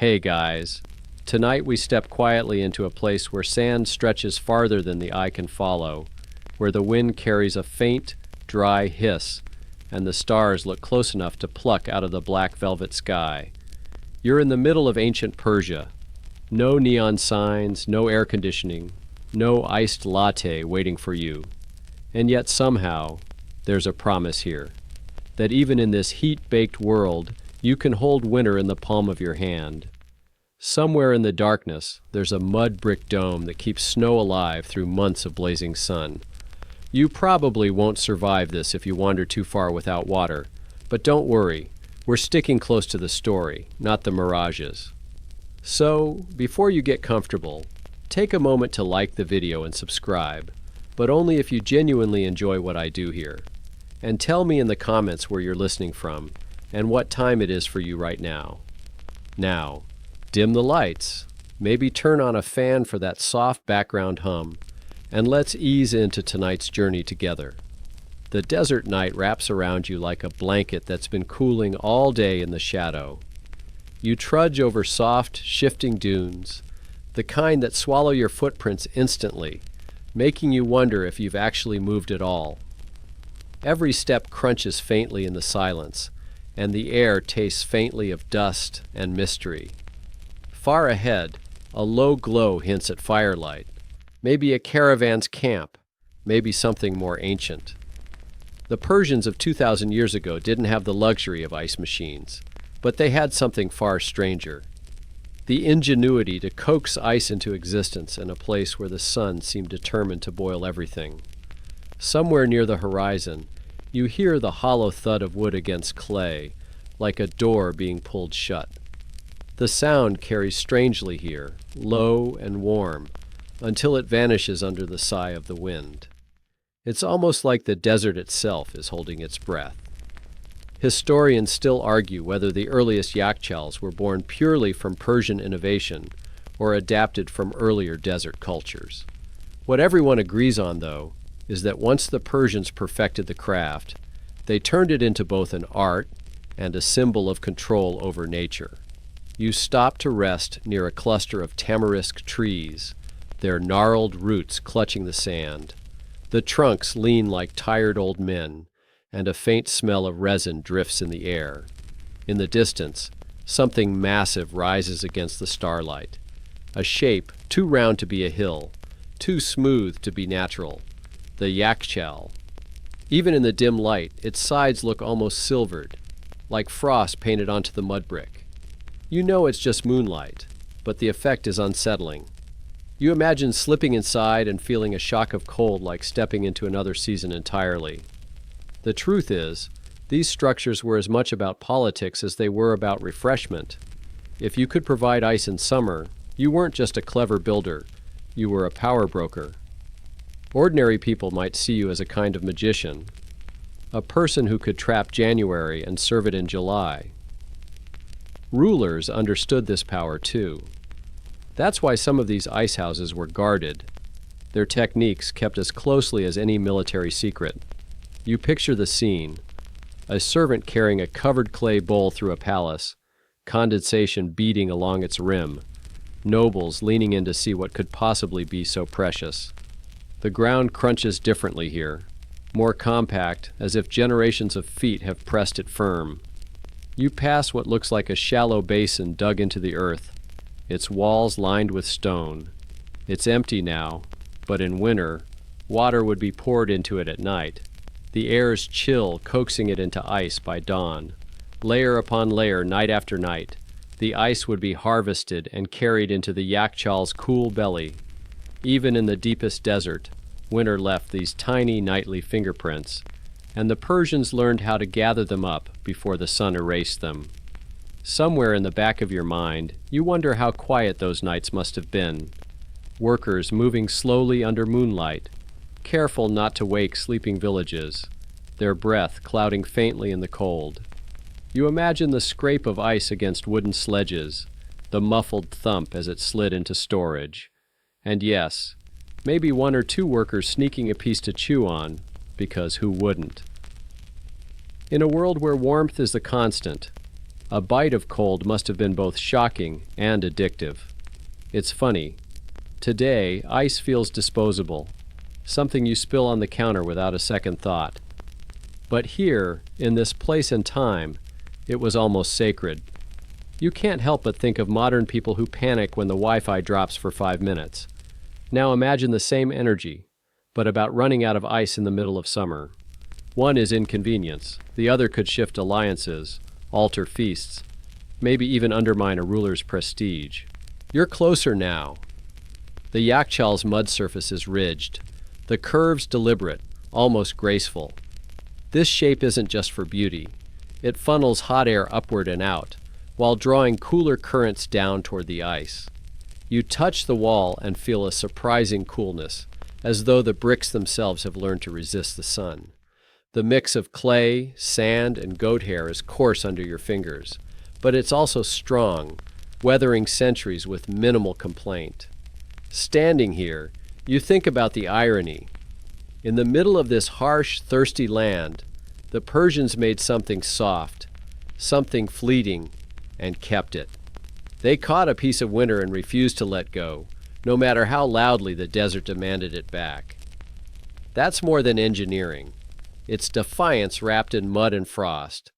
Hey guys, tonight we step quietly into a place where sand stretches farther than the eye can follow, where the wind carries a faint, dry hiss, and the stars look close enough to pluck out of the black velvet sky. You're in the middle of ancient Persia. No neon signs, no air conditioning, no iced latte waiting for you. And yet somehow, there's a promise here, that even in this heat-baked world, you can hold winter in the palm of your hand. Somewhere in the darkness, there's a mud brick dome that keeps snow alive through months of blazing sun. You probably won't survive this if you wander too far without water, but don't worry, we're sticking close to the story, not the mirages. So, before you get comfortable, take a moment to like the video and subscribe, but only if you genuinely enjoy what I do here. And tell me in the comments where you're listening from, and what time it is for you right now. Now, dim the lights, maybe turn on a fan for that soft background hum, and let's ease into tonight's journey together. The desert night wraps around you like a blanket that's been cooling all day in the shadow. You trudge over soft, shifting dunes, the kind that swallow your footprints instantly, making you wonder if you've actually moved at all. Every step crunches faintly in the silence, and the air tastes faintly of dust and mystery. Far ahead, a low glow hints at firelight, maybe a caravan's camp, maybe something more ancient. The Persians of 2,000 years ago didn't have the luxury of ice machines, but they had something far stranger. The ingenuity to coax ice into existence in a place where the sun seemed determined to boil everything. Somewhere near the horizon, you hear the hollow thud of wood against clay, like a door being pulled shut. The sound carries strangely here, low and warm, until it vanishes under the sigh of the wind. It's almost like the desert itself is holding its breath. Historians still argue whether the earliest yakchals were born purely from Persian innovation or adapted from earlier desert cultures. What everyone agrees on, though, is that once the Persians perfected the craft, they turned it into both an art and a symbol of control over nature. You stop to rest near a cluster of tamarisk trees, their gnarled roots clutching the sand. The trunks lean like tired old men, and a faint smell of resin drifts in the air. In the distance, something massive rises against the starlight, a shape too round to be a hill, too smooth to be natural. The yakchal. Even in the dim light, its sides look almost silvered, like frost painted onto the mud brick. You know it's just moonlight, but the effect is unsettling. You imagine slipping inside and feeling a shock of cold like stepping into another season entirely. The truth is, these structures were as much about politics as they were about refreshment. If you could provide ice in summer, you weren't just a clever builder, you were a power broker. Ordinary people might see you as a kind of magician, a person who could trap January and serve it in July. Rulers understood this power too. That's why some of these ice houses were guarded, their techniques kept as closely as any military secret. You picture the scene, a servant carrying a covered clay bowl through a palace, condensation beating along its rim, nobles leaning in to see what could possibly be so precious. The ground crunches differently here, more compact, as if generations of feet have pressed it firm. You pass what looks like a shallow basin dug into the earth, its walls lined with stone. It's empty now, but in winter, water would be poured into it at night. The air's chill coaxing it into ice by dawn. Layer upon layer, night after night, the ice would be harvested and carried into the yakchal's cool belly. Even in the deepest desert, winter left these tiny nightly fingerprints, and the Persians learned how to gather them up before the sun erased them. Somewhere in the back of your mind, you wonder how quiet those nights must have been. Workers moving slowly under moonlight, careful not to wake sleeping villages, their breath clouding faintly in the cold. You imagine the scrape of ice against wooden sledges, the muffled thump as it slid into storage. And yes, maybe one or two workers sneaking a piece to chew on, because who wouldn't? In a world where warmth is the constant, A bite of cold must have been both shocking and addictive. It's funny. Today, ice feels disposable, something you spill on the counter without a second thought. But here, in this place and time, it was almost sacred. You can't help but think of modern people who panic when the Wi-Fi drops for 5 minutes. Now imagine the same energy, but about running out of ice in the middle of summer. One is inconvenience, the other could shift alliances, alter feasts, maybe even undermine a ruler's prestige. You're closer now. The Yakchal's mud surface is ridged, the curves deliberate, almost graceful. This shape isn't just for beauty. It funnels hot air upward and out, while drawing cooler currents down toward the ice. You touch the wall and feel a surprising coolness, as though the bricks themselves have learned to resist the sun. The mix of clay, sand, and goat hair is coarse under your fingers, but it's also strong, weathering centuries with minimal complaint. Standing here, you think about the irony. In the middle of this harsh, thirsty land, the Persians made something soft, something fleeting, and kept it. They caught a piece of winter and refused to let go, no matter how loudly the desert demanded it back. That's more than engineering. It's defiance wrapped in mud and frost.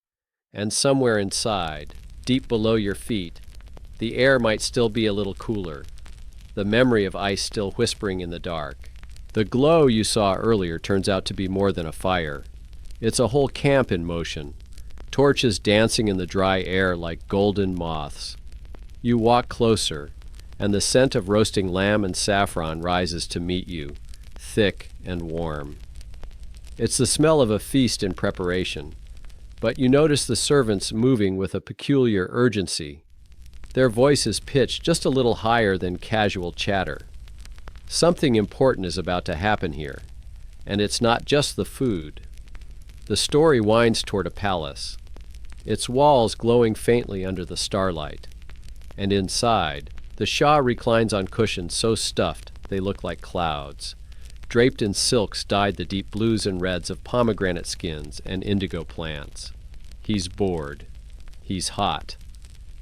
And somewhere inside, deep below your feet, the air might still be a little cooler, the memory of ice still whispering in the dark. The glow you saw earlier turns out to be more than a fire. It's a whole camp in motion, torches dancing in the dry air like golden moths. You walk closer, and the scent of roasting lamb and saffron rises to meet you, thick and warm. It's the smell of a feast in preparation, but you notice the servants moving with a peculiar urgency. Their voices pitched just a little higher than casual chatter. Something important is about to happen here, and it's not just the food. The story winds toward a palace, its walls glowing faintly under the starlight. And inside, the Shah reclines on cushions so stuffed they look like clouds, draped in silks dyed the deep blues and reds of pomegranate skins and indigo plants. He's bored. He's hot.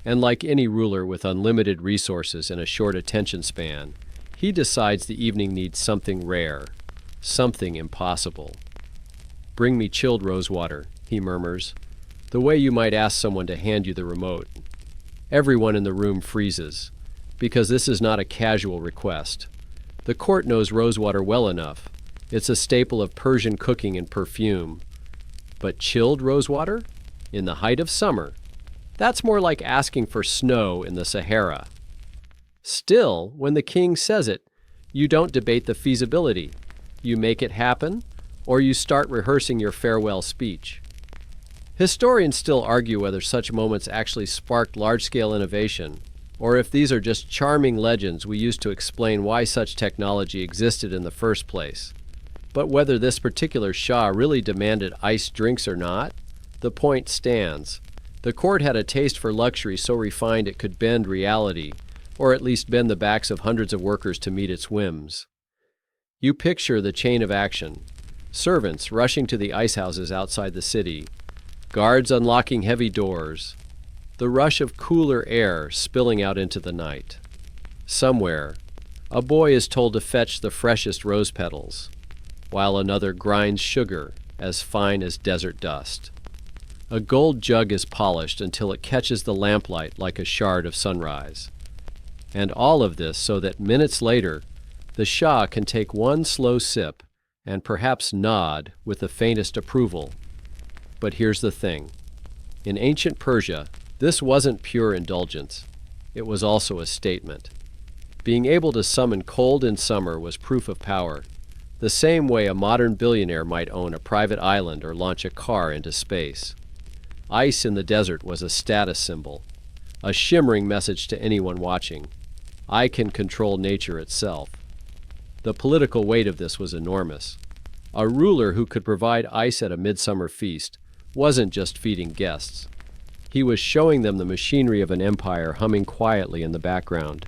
And like any ruler with unlimited resources and a short attention span, he decides the evening needs something rare, something impossible. "Bring me chilled rosewater," he murmurs, the way you might ask someone to hand you the remote. Everyone in the room freezes, because this is not a casual request. The court knows rosewater well enough. It's a staple of Persian cooking and perfume. But chilled rosewater? In the height of summer? That's more like asking for snow in the Sahara. Still, when the king says it, you don't debate the feasibility. You make it happen, or you start rehearsing your farewell speech. Historians still argue whether such moments actually sparked large-scale innovation, or if these are just charming legends we use to explain why such technology existed in the first place. But whether this particular Shah really demanded iced drinks or not, the point stands. The court had a taste for luxury so refined it could bend reality, or at least bend the backs of hundreds of workers to meet its whims. You picture the chain of action. Servants rushing to the ice houses outside the city, guards unlocking heavy doors, the rush of cooler air spilling out into the night. Somewhere, a boy is told to fetch the freshest rose petals, while another grinds sugar as fine as desert dust. A gold jug is polished until it catches the lamplight like a shard of sunrise. And all of this so that minutes later, the Shah can take one slow sip and perhaps nod with the faintest approval. But here's the thing. In ancient Persia, this wasn't pure indulgence. It was also a statement. Being able to summon cold in summer was proof of power, the same way a modern billionaire might own a private island or launch a car into space. Ice in the desert was a status symbol, a shimmering message to anyone watching. I can control nature itself. The political weight of this was enormous. A ruler who could provide ice at a midsummer feast wasn't just feeding guests. He was showing them the machinery of an empire humming quietly in the background.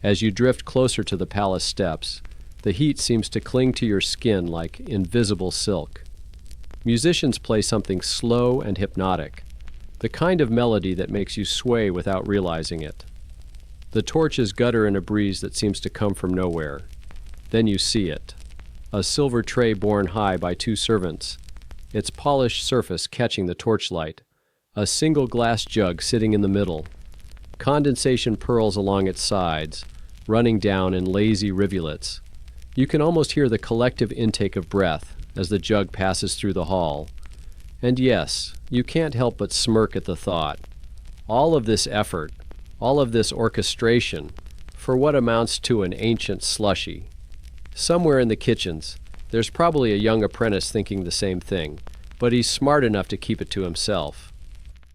As you drift closer to the palace steps, the heat seems to cling to your skin like invisible silk. Musicians play something slow and hypnotic, The kind of melody that makes you sway without realizing it. The torches gutter in a breeze that seems to come from nowhere. Then you see it. A silver tray borne high by two servants, its polished surface catching the torchlight. A single glass jug sitting in the middle. Condensation pearls along its sides, running down in lazy rivulets. You can almost hear the collective intake of breath as the jug passes through the hall. And yes, you can't help but smirk at the thought. All of this effort, all of this orchestration, for what amounts to an ancient slushy. Somewhere in the kitchens, there's probably a young apprentice thinking the same thing, but he's smart enough to keep it to himself.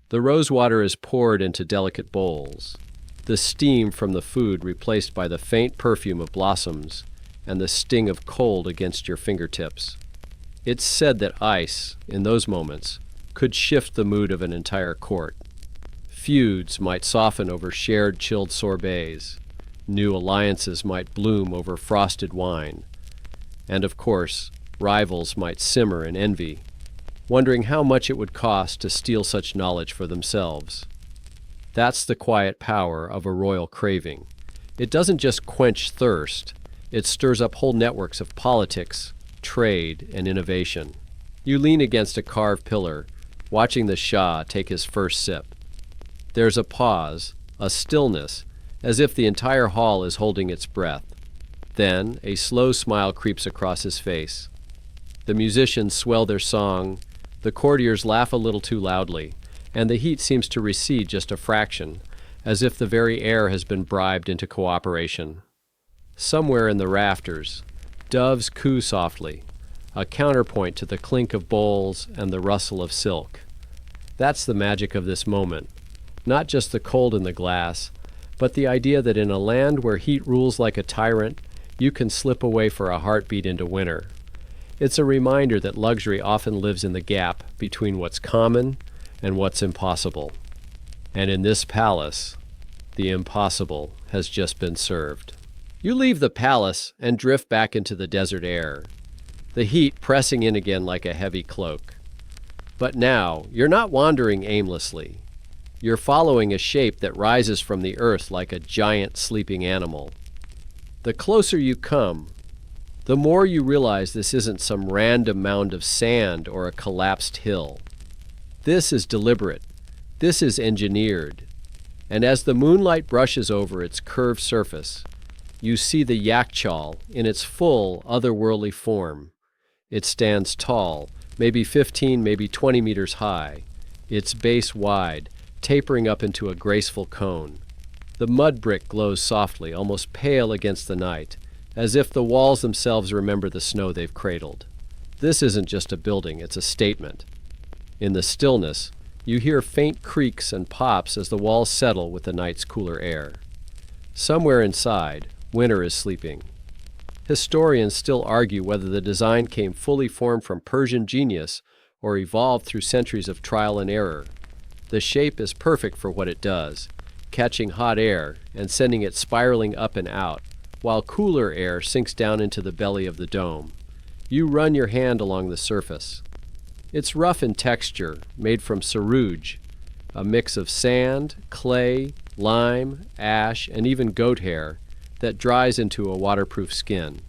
The rosewater is poured into delicate bowls, the steam from the food replaced by the faint perfume of blossoms and the sting of cold against your fingertips. It's said that ice, in those moments, could shift the mood of an entire court. Feuds might soften over shared chilled sorbets. New alliances might bloom over frosted wine. And of course, rivals might simmer in envy, wondering how much it would cost to steal such knowledge for themselves. That's the quiet power of a royal craving. It doesn't just quench thirst, it stirs up whole networks of politics, trade, and innovation. You lean against a carved pillar, watching the Shah take his first sip. There's a pause, a stillness, as if the entire hall is holding its breath. Then a slow smile creeps across his face. The musicians swell their song, the courtiers laugh a little too loudly, and the heat seems to recede just a fraction, as if the very air has been bribed into cooperation. Somewhere in the rafters, doves coo softly, a counterpoint to the clink of bowls and the rustle of silk. That's the magic of this moment, not just the cold in the glass, but the idea that in a land where heat rules like a tyrant, you can slip away for a heartbeat into winter. It's a reminder that luxury often lives in the gap between what's common and what's impossible. And in this palace, the impossible has just been served. You leave the palace and drift back into the desert air, the heat pressing in again like a heavy cloak. But now, you're not wandering aimlessly. You're following a shape that rises from the earth like a giant sleeping animal. The closer you come, the more you realize this isn't some random mound of sand or a collapsed hill. This is deliberate. This is engineered. And as the moonlight brushes over its curved surface, you see the yakchal in its full, otherworldly form. It stands tall, maybe 15, maybe 20 meters high, its base wide, tapering up into a graceful cone. The mud brick glows softly, almost pale against the night, as if the walls themselves remember the snow they've cradled. This isn't just a building, it's a statement. In the stillness, you hear faint creaks and pops as the walls settle with the night's cooler air. Somewhere inside, winter is sleeping. Historians still argue whether the design came fully formed from Persian genius or evolved through centuries of trial and error. The shape is perfect for what it does, catching hot air and sending it spiraling up and out, while cooler air sinks down into the belly of the dome. You run your hand along the surface. It's rough in texture, made from sarouge, a mix of sand, clay, lime, ash, and even goat hair that dries into a waterproof skin.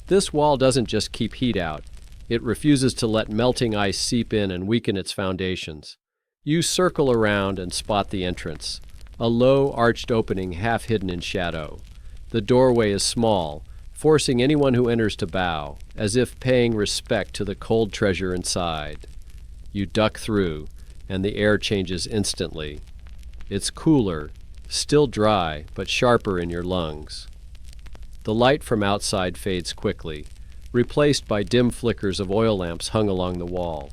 This wall doesn't just keep heat out, it refuses to let melting ice seep in and weaken its foundations. You circle around and spot the entrance, a low arched opening half hidden in shadow. The doorway is small, forcing anyone who enters to bow, as if paying respect to the cold treasure inside. You duck through, and the air changes instantly. It's cooler, still dry, but sharper in your lungs. The light from outside fades quickly, replaced by dim flickers of oil lamps hung along the wall.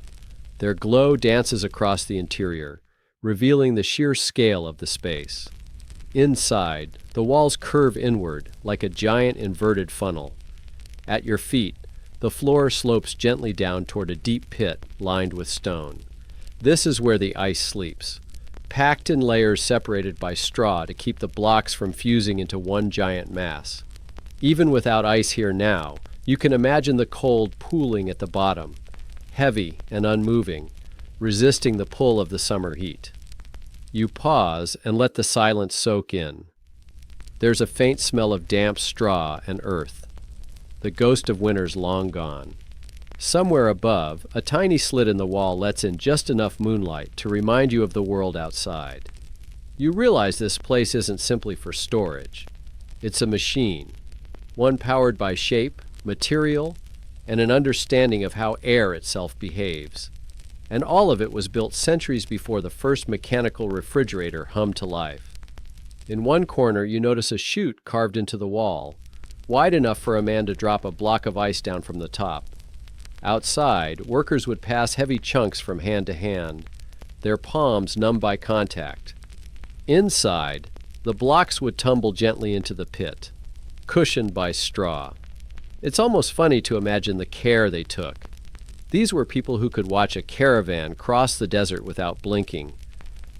Their glow dances across the interior, revealing the sheer scale of the space. Inside, the walls curve inward like a giant inverted funnel. At your feet, the floor slopes gently down toward a deep pit lined with stone. This is where the ice sleeps, packed in layers separated by straw to keep the blocks from fusing into one giant mass. Even without ice here now, you can imagine the cold pooling at the bottom, heavy and unmoving, resisting the pull of the summer heat. You pause and let the silence soak in. There's a faint smell of damp straw and earth, the ghost of winter's long gone. Somewhere above, a tiny slit in the wall lets in just enough moonlight to remind you of the world outside. You realize this place isn't simply for storage. It's a machine, one powered by shape, material, and an understanding of how air itself behaves. And all of it was built centuries before the first mechanical refrigerator hummed to life. In one corner, you notice a chute carved into the wall, wide enough for a man to drop a block of ice down from the top. Outside, workers would pass heavy chunks from hand to hand, their palms numb by contact. Inside, the blocks would tumble gently into the pit, cushioned by straw. It's almost funny to imagine the care they took. These were people who could watch a caravan cross the desert without blinking.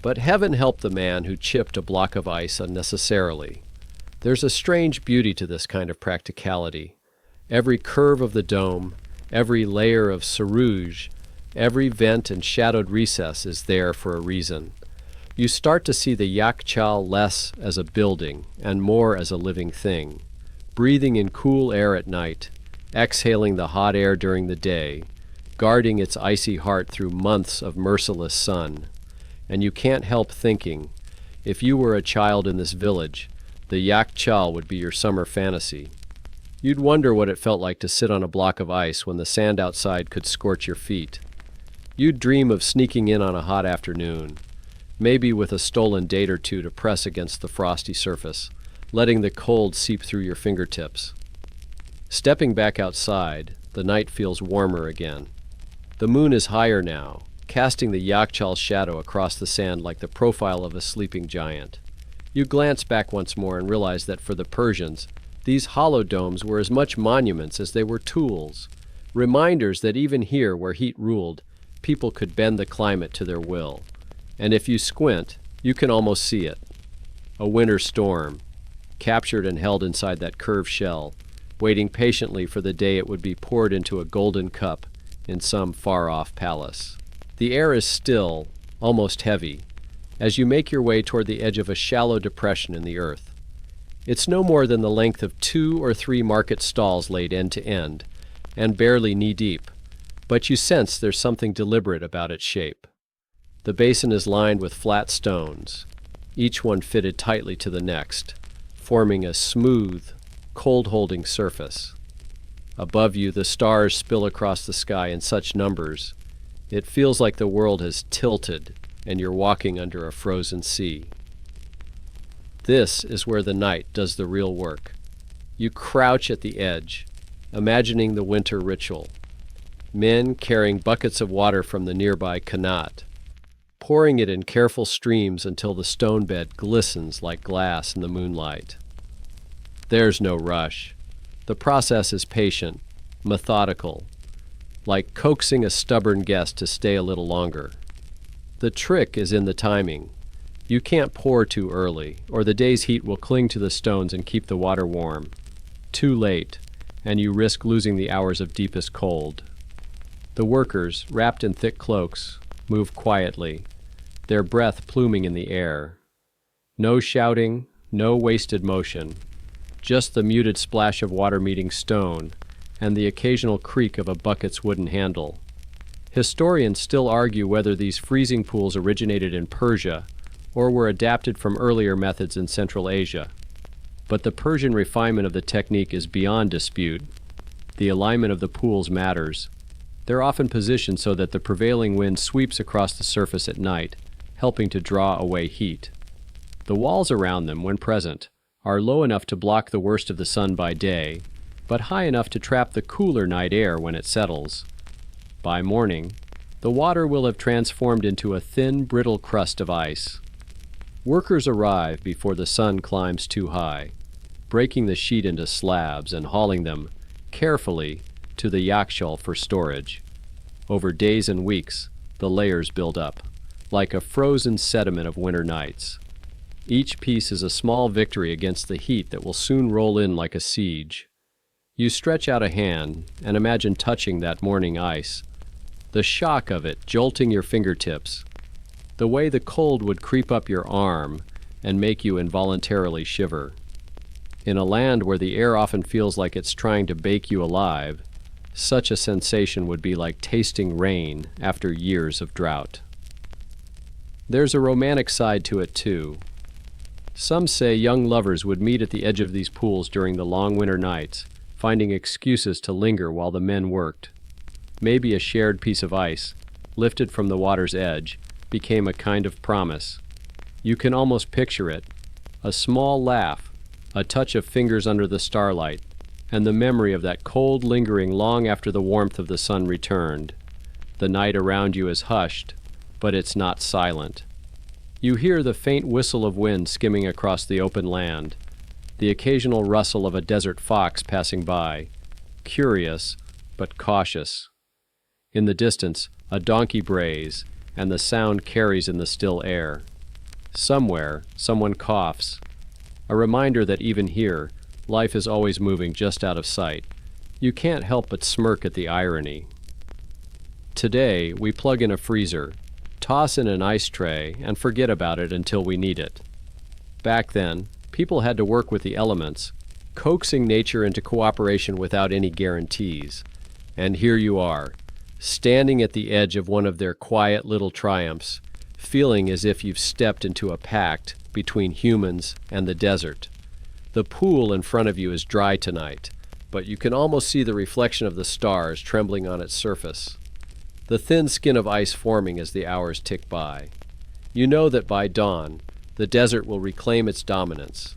But heaven help the man who chipped a block of ice unnecessarily. There's a strange beauty to this kind of practicality. Every curve of the dome, every layer of sarouge, every vent and shadowed recess is there for a reason. You start to see the Yakchal less as a building and more as a living thing, breathing in cool air at night, exhaling the hot air during the day, guarding its icy heart through months of merciless sun. And you can't help thinking, if you were a child in this village, the Yakchal would be your summer fantasy. You'd wonder what it felt like to sit on a block of ice when the sand outside could scorch your feet. You'd dream of sneaking in on a hot afternoon, maybe with a stolen date or two to press against the frosty surface, letting the cold seep through your fingertips. Stepping back outside, the night feels warmer again. The moon is higher now, casting the Yakchal's shadow across the sand like the profile of a sleeping giant. You glance back once more and realize that for the Persians, these hollow domes were as much monuments as they were tools, reminders that even here where heat ruled, people could bend the climate to their will. And if you squint, you can almost see it. A winter storm, captured and held inside that curved shell, waiting patiently for the day it would be poured into a golden cup in some far-off palace. The air is still, almost heavy, as you make your way toward the edge of a shallow depression in the earth. It's no more than the length of 2 or 3 market stalls laid end to end, and barely knee-deep, but you sense there's something deliberate about its shape. The basin is lined with flat stones, each one fitted tightly to the next, forming a smooth, cold-holding surface. Above you, the stars spill across the sky in such numbers, it feels like the world has tilted and you're walking under a frozen sea. This is where the night does the real work. You crouch at the edge, imagining the winter ritual. Men carrying buckets of water from the nearby Kanat, pouring it in careful streams until the stone bed glistens like glass in the moonlight. There's no rush. The process is patient, methodical, like coaxing a stubborn guest to stay a little longer. The trick is in the timing. You can't pour too early, or the day's heat will cling to the stones and keep the water warm. Too late, and you risk losing the hours of deepest cold. The workers, wrapped in thick cloaks, move quietly, their breath pluming in the air. No shouting, no wasted motion, just the muted splash of water meeting stone and the occasional creak of a bucket's wooden handle. Historians still argue whether these freezing pools originated in Persia or were adapted from earlier methods in Central Asia. But the Persian refinement of the technique is beyond dispute. The alignment of the pools matters. They're often positioned so that the prevailing wind sweeps across the surface at night, helping to draw away heat. The walls around them, when present, are low enough to block the worst of the sun by day, but high enough to trap the cooler night air when it settles. By morning, the water will have transformed into a thin, brittle crust of ice. Workers arrive before the sun climbs too high, breaking the sheet into slabs and hauling them, carefully, to the Yakshal for storage. Over days and weeks, the layers build up, like a frozen sediment of winter nights. Each piece is a small victory against the heat that will soon roll in like a siege. You stretch out a hand and imagine touching that morning ice, The shock of it jolting your fingertips. The way the cold would creep up your arm and make you involuntarily shiver. In a land where the air often feels like it's trying to bake you alive, such a sensation would be like tasting rain after years of drought. There's a romantic side to it too. Some say young lovers would meet at the edge of these pools during the long winter nights, finding excuses to linger while the men worked. Maybe a shared piece of ice, lifted from the water's edge, became a kind of promise. You can almost picture it. A small laugh, a touch of fingers under the starlight, and the memory of that cold lingering long after the warmth of the sun returned. The night around you is hushed, but it's not silent. You hear the faint whistle of wind skimming across the open land, the occasional rustle of a desert fox passing by, curious but cautious. In the distance, a donkey brays, and the sound carries in the still air. Somewhere, someone coughs, a reminder that even here, life is always moving just out of sight. You can't help but smirk at the irony. Today, we plug in a freezer, toss in an ice tray, and forget about it until we need it. Back then, people had to work with the elements, coaxing nature into cooperation without any guarantees. And here you are, standing at the edge of one of their quiet little triumphs, feeling as if you've stepped into a pact between humans and the desert. The pool in front of you is dry tonight, but you can almost see the reflection of the stars trembling on its surface. The thin skin of ice forming as the hours tick by. You know that by dawn, the desert will reclaim its dominance.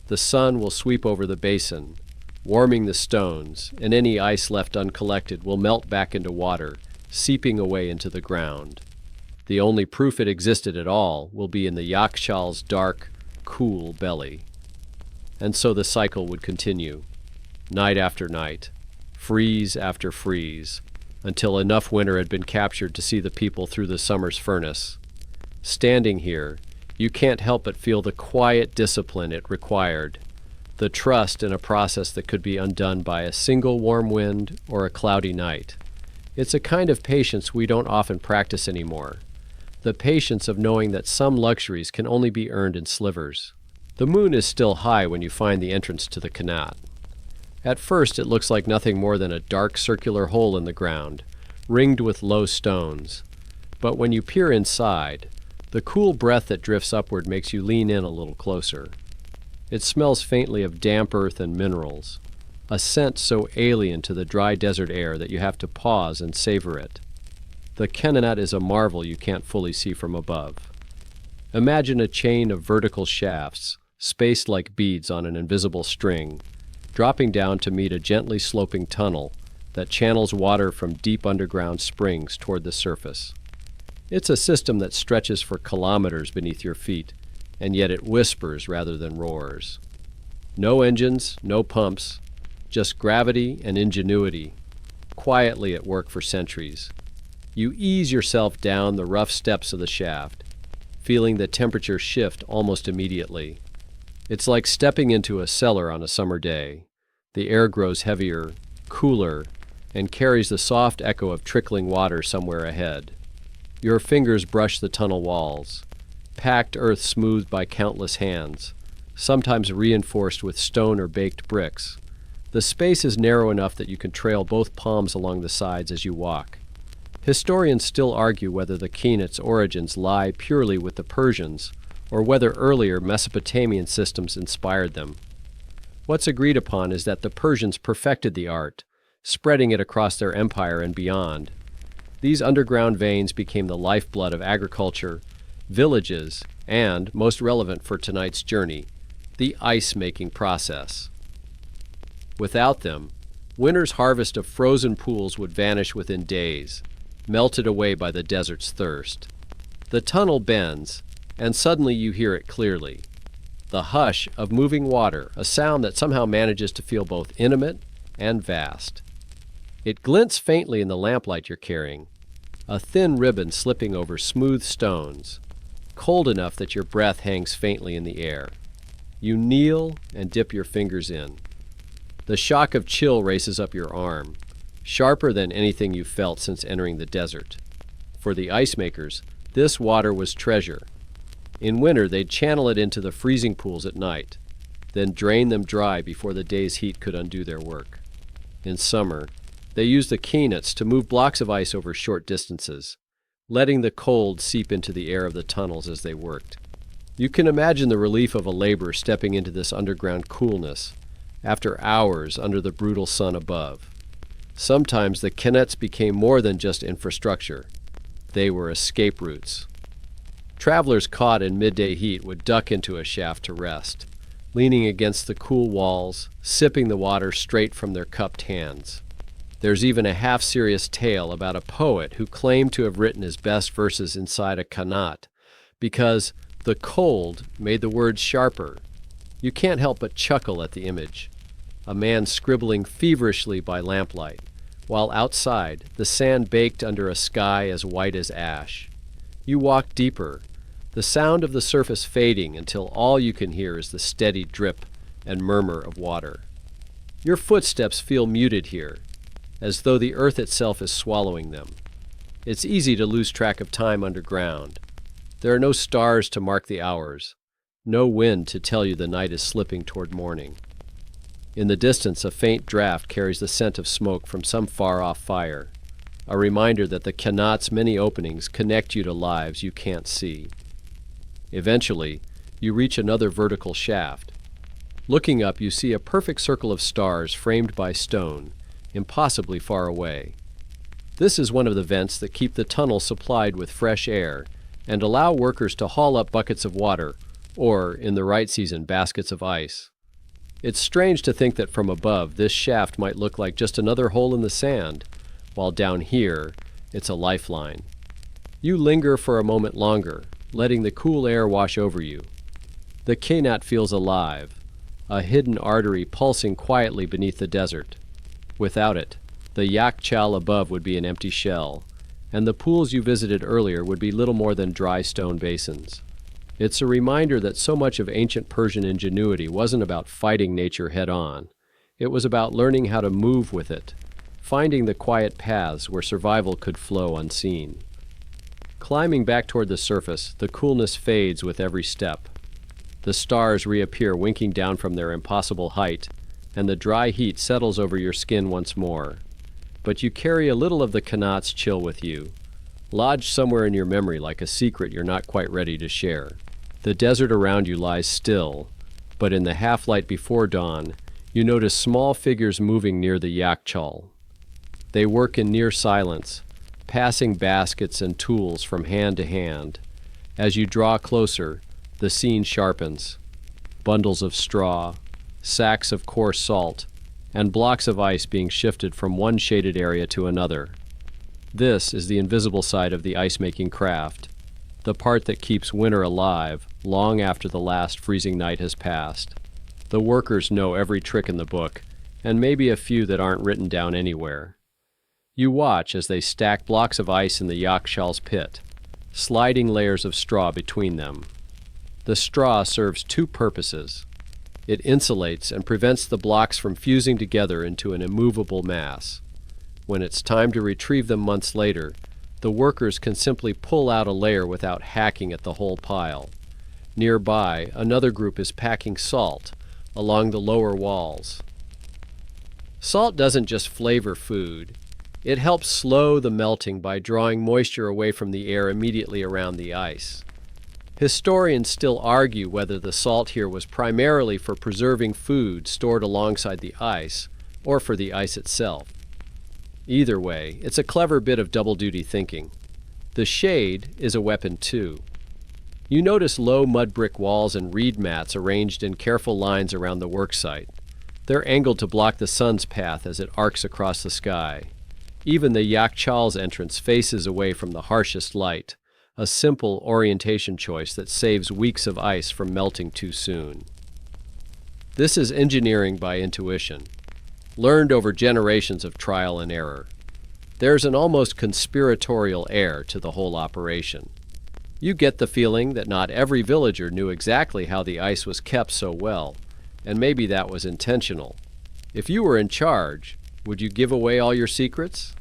The sun will sweep over the basin, warming the stones, and any ice left uncollected will melt back into water, seeping away into the ground. The only proof it existed at all will be in the yakshal's dark, cool belly. And so the cycle would continue, night after night, freeze after freeze, until enough winter had been captured to see the people through the summer's furnace. Standing here, you can't help but feel the quiet discipline it required, the trust in a process that could be undone by a single warm wind or a cloudy night. It's a kind of patience we don't often practice anymore, the patience of knowing that some luxuries can only be earned in slivers. The moon is still high when you find the entrance to the Kanat. At first it looks like nothing more than a dark circular hole in the ground, ringed with low stones. But when you peer inside, the cool breath that drifts upward makes you lean in a little closer. It smells faintly of damp earth and minerals, a scent so alien to the dry desert air that you have to pause and savor it. The Kanat is a marvel you can't fully see from above. Imagine a chain of vertical shafts, spaced like beads on an invisible string, dropping down to meet a gently sloping tunnel that channels water from deep underground springs toward the surface. It's a system that stretches for kilometers beneath your feet, and yet it whispers rather than roars. No engines, no pumps, just gravity and ingenuity, quietly at work for centuries. You ease yourself down the rough steps of the shaft, feeling the temperature shift almost immediately. It's like stepping into a cellar on a summer day. The air grows heavier, cooler, and carries the soft echo of trickling water somewhere ahead. Your fingers brush the tunnel walls, packed earth smoothed by countless hands, sometimes reinforced with stone or baked bricks. The space is narrow enough that you can trail both palms along the sides as you walk. Historians still argue whether the Kanat's origins lie purely with the Persians, or whether earlier Mesopotamian systems inspired them. What's agreed upon is that the Persians perfected the art, spreading it across their empire and beyond. These underground veins became the lifeblood of agriculture, villages, and, most relevant for tonight's journey, the ice-making process. Without them, winter's harvest of frozen pools would vanish within days, melted away by the desert's thirst. The tunnel bends, and suddenly you hear it clearly. The hush of moving water, a sound that somehow manages to feel both intimate and vast. It glints faintly in the lamplight you're carrying, a thin ribbon slipping over smooth stones, cold enough that your breath hangs faintly in the air. You kneel and dip your fingers in. The shock of chill races up your arm. sharper than anything you felt since entering the desert. For the ice makers, this water was treasure. In winter, they'd channel it into the freezing pools at night, then drain them dry before the day's heat could undo their work. In summer, they used the keenets to move blocks of ice over short distances, letting the cold seep into the air of the tunnels as they worked. You can imagine the relief of a laborer stepping into this underground coolness after hours under the brutal sun above. Sometimes the keenets became more than just infrastructure. They were escape routes. Travelers caught in midday heat would duck into a shaft to rest, leaning against the cool walls, sipping the water straight from their cupped hands. There's even a half-serious tale about a poet who claimed to have written his best verses inside a keenet because the cold made the words sharper. You can't help but chuckle at the image. A man scribbling feverishly by lamplight, while outside the sand baked under a sky as white as ash. You walk deeper, the sound of the surface fading until all you can hear is the steady drip and murmur of water. Your footsteps feel muted here, as though the earth itself is swallowing them. It's easy to lose track of time underground. There are no stars to mark the hours, no wind to tell you the night is slipping toward morning. In the distance, a faint draft carries the scent of smoke from some far-off fire, a reminder that the keenet's many openings connect you to lives you can't see. Eventually, you reach another vertical shaft. Looking up, you see a perfect circle of stars framed by stone, impossibly far away. This is one of the vents that keep the tunnel supplied with fresh air and allow workers to haul up buckets of water, or, in the right season, baskets of ice. It's strange to think that from above, this shaft might look like just another hole in the sand, while down here, it's a lifeline. You linger for a moment longer, letting the cool air wash over you. The keenet feels alive, a hidden artery pulsing quietly beneath the desert. Without it, the yachtchal above would be an empty shell, and the pools you visited earlier would be little more than dry stone basins. It's a reminder that so much of ancient Persian ingenuity wasn't about fighting nature head-on. It was about learning how to move with it, finding the quiet paths where survival could flow unseen. Climbing back toward the surface, the coolness fades with every step. The stars reappear winking down from their impossible height, and the dry heat settles over your skin once more. But you carry a little of the keenet's chill with you, lodged somewhere in your memory like a secret you're not quite ready to share. The desert around you lies still, but in the half-light before dawn, you notice small figures moving near the yachtchal. They work in near silence, passing baskets and tools from hand to hand. As you draw closer, the scene sharpens. Bundles of straw, sacks of coarse salt, and blocks of ice being shifted from one shaded area to another. This is the invisible side of the ice-making craft, the part that keeps winter alive long after the last freezing night has passed. The workers know every trick in the book, and maybe a few that aren't written down anywhere. You watch as they stack blocks of ice in the yachtchal's pit, sliding layers of straw between them. The straw serves two purposes. It insulates and prevents the blocks from fusing together into an immovable mass. When it's time to retrieve them months later, the workers can simply pull out a layer without hacking at the whole pile. Nearby, another group is packing salt along the lower walls. Salt doesn't just flavor food. It helps slow the melting by drawing moisture away from the air immediately around the ice. Historians still argue whether the salt here was primarily for preserving food stored alongside the ice or for the ice itself. Either way, it's a clever bit of double-duty thinking. The shade is a weapon too. You notice low mud brick walls and reed mats arranged in careful lines around the worksite. They're angled to block the sun's path as it arcs across the sky. Even the yachtchal's entrance faces away from the harshest light, a simple orientation choice that saves weeks of ice from melting too soon. This is engineering by intuition, learned over generations of trial and error. There's an almost conspiratorial air to the whole operation. You get the feeling that not every villager knew exactly how the ice was kept so well, and maybe that was intentional. If you were in charge, Would you give away all your secrets?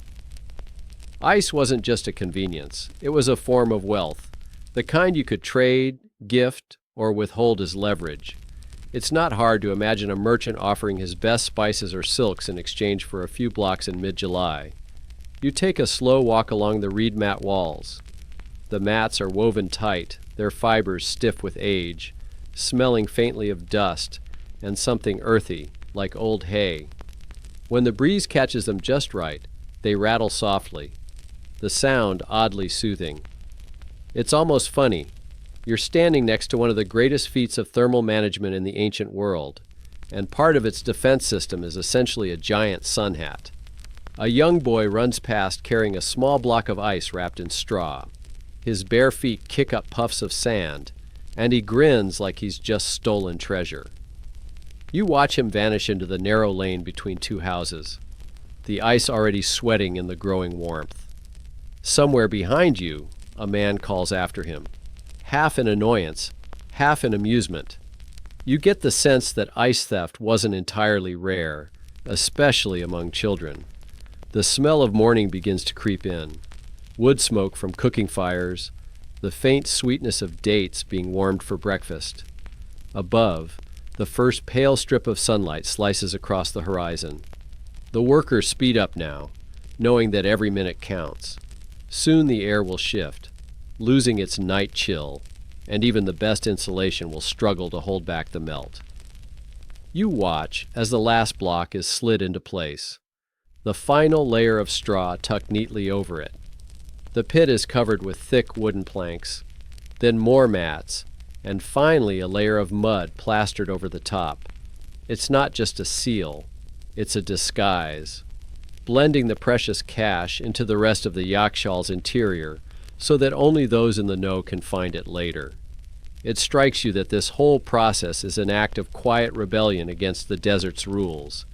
Ice wasn't just a convenience. It was a form of wealth, the kind you could trade, gift, or withhold as leverage. It's not hard to imagine a merchant offering his best spices or silks in exchange for a few blocks in mid-July. You take a slow walk along the reed mat walls. The mats are woven tight, their fibers stiff with age, smelling faintly of dust and something earthy, like old hay. When the breeze catches them just right, they rattle softly, the sound oddly soothing. It's almost funny. You're standing next to one of the greatest feats of thermal management in the ancient world, and part of its defense system is essentially a giant sun hat. A young boy runs past carrying a small block of ice wrapped in straw. His bare feet kick up puffs of sand, and he grins like he's just stolen treasure. You watch him vanish into the narrow lane between two houses, the ice already sweating in the growing warmth. Somewhere behind you, a man calls after him, half in annoyance, half in amusement. You get the sense that ice theft wasn't entirely rare, especially among children. The smell of morning begins to creep in. Wood smoke from cooking fires, the faint sweetness of dates being warmed for breakfast. Above, the first pale strip of sunlight slices across the horizon. The workers speed up now, knowing that every minute counts. Soon the air will shift, losing its night chill, and even the best insulation will struggle to hold back the melt. You watch as the last block is slid into place, the final layer of straw tucked neatly over it. The pit is covered with thick wooden planks, then more mats, and finally a layer of mud plastered over the top. It's not just a seal, it's a disguise, blending the precious cash into the rest of the yakshaw's interior so that only those in the know can find it later. It strikes you that this whole process is an act of quiet rebellion against the desert's rules.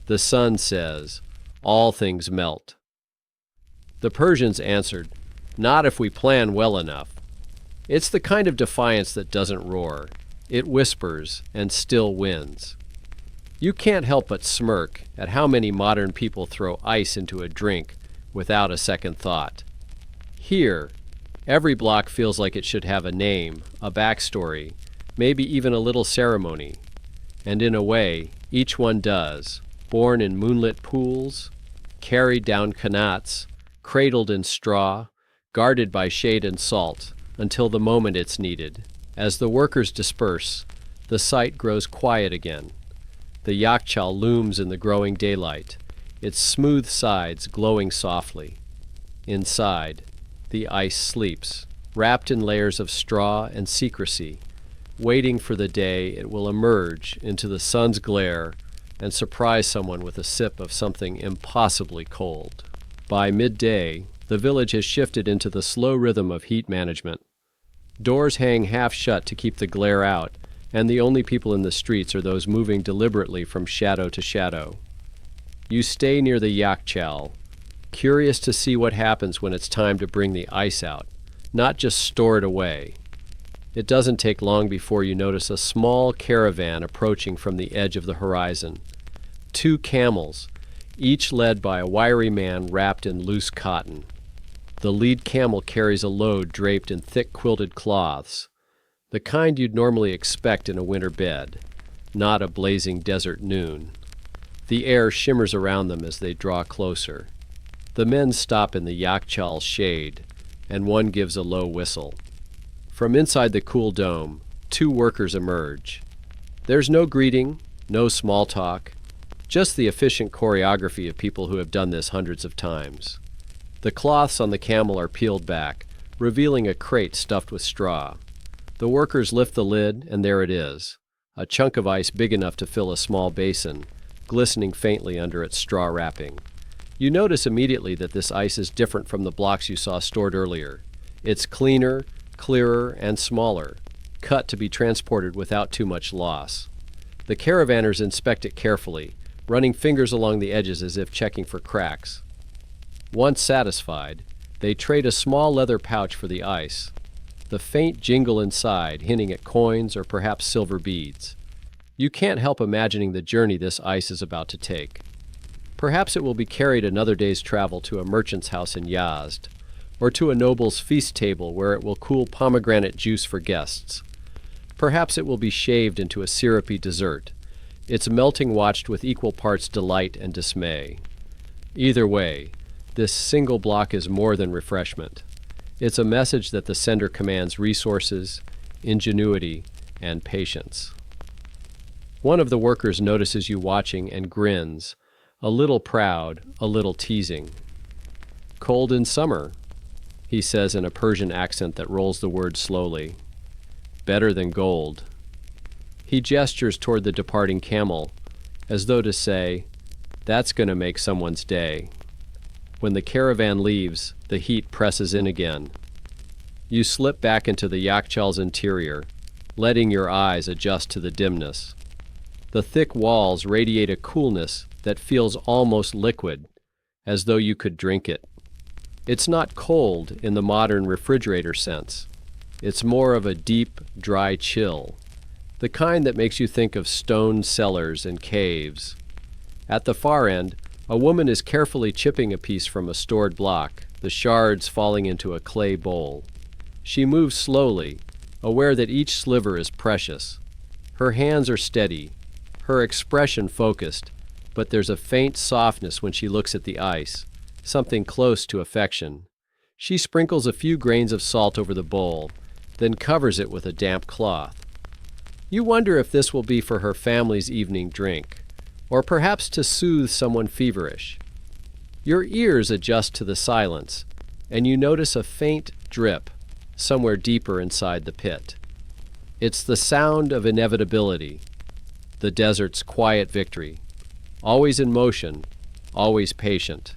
The sun says, all things melt. The Persians answered, not if we plan well enough. It's the kind of defiance that doesn't roar. It whispers and still wins. You can't help but smirk at how many modern people throw ice into a drink without a second thought. Here, every block feels like it should have a name, a backstory, maybe even a little ceremony. And in a way, each one does. Born in moonlit pools, carried down qanats, cradled in straw, guarded by shade and salt, until the moment it's needed. As the workers disperse, the site grows quiet again. The yakshal looms in the growing daylight, its smooth sides glowing softly. Inside, the ice sleeps, wrapped in layers of straw and secrecy, waiting for the day it will emerge into the sun's glare and surprise someone with a sip of something impossibly cold. By midday, the village has shifted into the slow rhythm of heat management. Doors hang half shut to keep the glare out, and the only people in the streets are those moving deliberately from shadow to shadow. You stay near the yakshal, curious to see what happens when it's time to bring the ice out, not just store it away. It doesn't take long before you notice a small caravan approaching from the edge of the horizon. 2 camels, each led by a wiry man wrapped in loose cotton. The lead camel carries a load draped in thick quilted cloths, the kind you'd normally expect in a winter bed, not a blazing desert noon. The air shimmers around them as they draw closer. The men stop in the yakchal's shade, and one gives a low whistle. From inside the cool dome, 2 workers emerge. There's no greeting, no small talk, just the efficient choreography of people who have done this hundreds of times. The cloths on the camel are peeled back, revealing a crate stuffed with straw. The workers lift the lid, and there it is, a chunk of ice big enough to fill a small basin, glistening faintly under its straw wrapping. You notice immediately that this ice is different from the blocks you saw stored earlier. It's cleaner, clearer, and smaller, cut to be transported without too much loss. The caravanners inspect it carefully, running fingers along the edges as if checking for cracks. Once satisfied, they trade a small leather pouch for the ice, the faint jingle inside hinting at coins or perhaps silver beads. You can't help imagining the journey this ice is about to take. Perhaps it will be carried another day's travel to a merchant's house in Yazd, or to a noble's feast table where it will cool pomegranate juice for guests. Perhaps it will be shaved into a syrupy dessert, its melting watched with equal parts delight and dismay. Either way, this single block is more than refreshment. It's a message that the sender commands resources, ingenuity, and patience. One of the workers notices you watching and grins, a little proud, a little teasing. "Cold in summer," he says in a Persian accent that rolls the word slowly. "Better than gold." He gestures toward the departing camel, as though to say, "That's going to make someone's day." When the caravan leaves, the heat presses in again. You slip back into the yakchal's interior, letting your eyes adjust to the dimness. The thick walls radiate a coolness that feels almost liquid, as though you could drink it. It's not cold in the modern refrigerator sense. It's more of a deep, dry chill, the kind that makes you think of stone cellars and caves. At the far end, a woman is carefully chipping a piece from a stored block, the shards falling into a clay bowl. She moves slowly, aware that each sliver is precious. Her hands are steady, her expression focused, but there's a faint softness when she looks at the ice, something close to affection. She sprinkles a few grains of salt over the bowl, then covers it with a damp cloth. You wonder if this will be for her family's evening drink, or perhaps to soothe someone feverish. Your ears adjust to the silence, and you notice a faint drip somewhere deeper inside the pit. It's the sound of inevitability, the desert's quiet victory, always in motion, always patient.